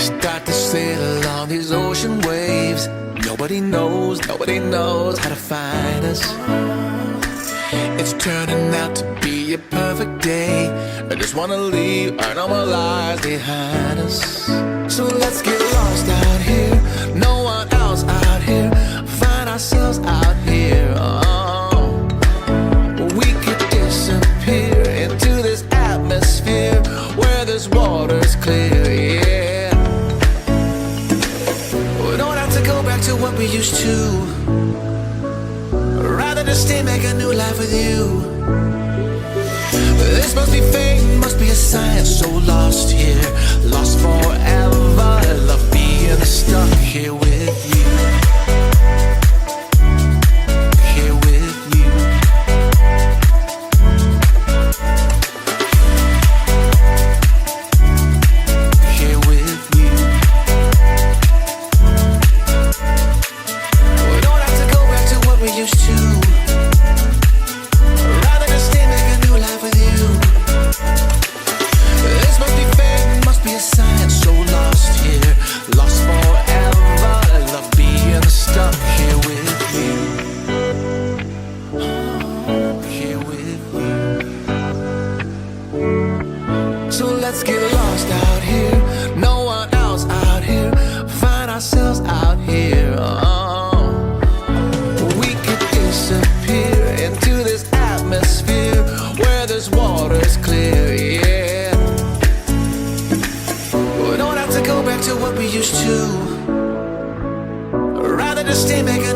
Start to sail on these ocean waves. Nobody knows how to find us. It's turning out to be a perfect day. I just wanna leave our normal lives behind us. So let's get lost out here. No one else out here. Find ourselves out here. Oh. We could disappear into this atmosphere where this water's clear, yeah. We don't have to go back to what we used to. Rather just stay, make a new life with you. This must be fate, must be a sign. So lost here, lost forever. Love being stuck here with you. Here with you. Here with you. We don't have to go back to what we used to. Rather just stay, make a new life with you. This must be fate, must be a sign. So lost here, lost forever. Love being stuck here with you. Here with you. So let's get lost out here. No one else out here. Find ourselves out here. Oh. We could disappear into this atmosphere where this water's clear, yeah. We don't have to go back to what we used to. Rather just stay, make a